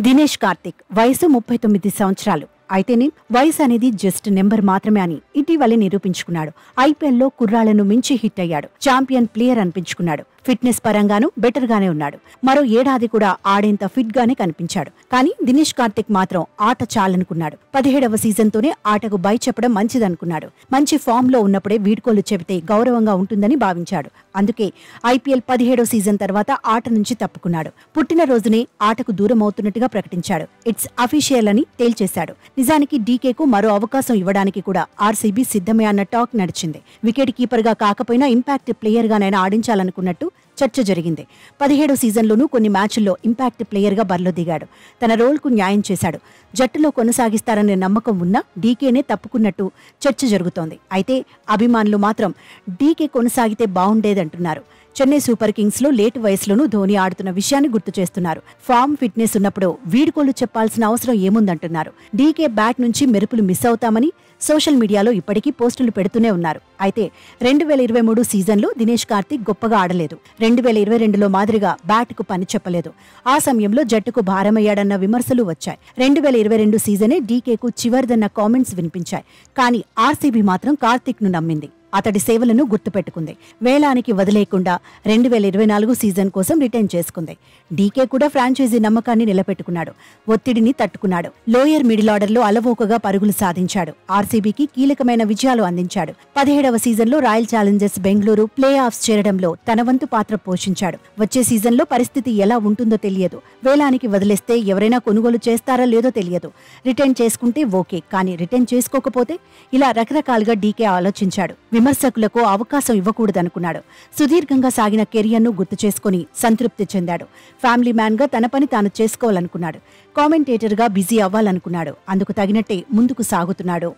దినేష్ కార్తిక్ వయసు 39 సంవత్సరాలు. అయితేనే వయసు అనేది జస్ట్ నెంబర్ మాత్రమే అని ఇటీవలే నిరూపించుకున్నాడు. ఐపీఎల్లో కుర్రాళ్లను మించి హిట్ అయ్యాడు. ఛాంపియన్ ప్లేయర్ అనిపించుకున్నాడు. ఫిట్నెస్ పరంగానూ బెటర్ గానే ఉన్నాడు. మరో ఏడాది కూడా ఆడేంత ఫిట్ గానే కనిపించాడు. కానీ దినేష్ కార్తిక్ మాత్రం ఆట చాలనుకున్నాడు. 17వ సీజన్తోనే ఆటకు బై చెప్పడం మంచిదనుకున్నాడు. మంచి ఫామ్ లో ఉన్నప్పుడే వీడ్కోలు చెబితే గౌరవంగా ఉంటుందని భావించాడు. అందుకే ఐపీఎల్ 17వ సీజన్ తర్వాత ఆట నుంచి తప్పుకున్నాడు. పుట్టినరోజునే ఆటకు దూరం అవుతున్నట్టుగా ప్రకటించాడు. ఇట్స్ అఫీషియల్ అని తేల్చేశాడు. నిజానికి డీకేకు మరో అవకాశం ఇవ్వడానికి కూడా ఆర్సీబీ సిద్ధమే అన్న టాక్ నడిచింది. వికెట్ కీపర్ గా కాకపోయినా ఇంపాక్ట్ ప్లేయర్ గానైనా ఆడించాలనుకున్నట్టు చర్చ జరిగింది. 17వ సీజన్లోనూ కొన్ని మ్యాచ్ల్లో ఇంపాక్ట్ ప్లేయర్ గా బరిలో దిగాడు. తన రోల్కు న్యాయం చేశాడు. జట్టులో కొనసాగిస్తారనే నమ్మకం ఉన్నా డీకేనే తప్పుకున్నట్టు చర్చ జరుగుతోంది. అయితే అభిమానులు మాత్రం డీకే కొనసాగితే బావుండేదంటున్నారు. చెన్నై సూపర్ కింగ్స్ లో లేటు వయసులోనూ ధోని ఆడుతున్న విషయాన్ని గుర్తు చేస్తున్నారు. ఫామ్ ఫిట్నెస్ ఉన్నప్పుడు వీడ్కోలు చెప్పాల్సిన అవసరం ఏముందంటున్నారు. డీకే బ్యాట్ నుంచి మెరుపులు మిస్ అవుతామని సోషల్ మీడియాలో ఇప్పటికీ పోస్టులు పెడుతూనే ఉన్నారు. అయితే 2023 సీజన్లో దినేష్ కార్తిక్ గొప్పగా ఆడలేదు. 2022లో మాదిరిగా బ్యాట్కు పని చెప్పలేదు. ఆ సమయంలో జట్టుకు భారమయ్యాడన్న విమర్శలు వచ్చాయి. 2022 సీజనే డీకేకు చివరిదన్న కామెంట్స్ వినిపించాయి. కానీ ఆర్సీబీ మాత్రం కార్తిక్ ను నమ్మింది. అతడి సేవలను గుర్తుపెట్టుకుంది. వేలానికి వదిలేయకుండా 2024 సీజన్ కోసం రిటైన్ చేసుకుంది. డీకే కూడా ఫ్రాంచైజీ నమ్మకాన్ని నిలబెట్టుకున్నాడు. ఒత్తిడిని తట్టుకున్నాడు. లోయర్ మిడిల్ ఆర్డర్లో అలవోకగా పరుగులు సాధించాడు. ఆర్సీబీకి కీలకమైన విజయాలు అందించాడు. 17వ సీజన్లో Royal Challengers Bengaluru playoffs చేరడంలో తన వంతు పాత్ర పోషించాడు. వచ్చే సీజన్లో పరిస్థితి ఎలా ఉంటుందో తెలియదు. వేలానికి వదిలేస్తే ఎవరైనా కొనుగోలు చేస్తారా లేదో తెలియదు. రిటైన్ చేసుకుంటే ఓకే, కానీ రిటైన్ చేసుకోకపోతే ఇలా రకరకాలుగా డీకే ఆలోచించాడు. విమర్శకులకు అవకాశం ఇవ్వకూడదనుకున్నాడు. సుదీర్ఘంగా సాగిన కెరియర్ను గుర్తు చేసుకుని సంతృప్తి చెందాడు. ఫ్యామిలీ మ్యాన్ గా తన పని తాను చేసుకోవాలనుకున్నాడు. కామెంటేటర్ గా బిజీ అవ్వాలనుకున్నాడు. అందుకు తగినట్టే ముందుకు సాగుతున్నాడు.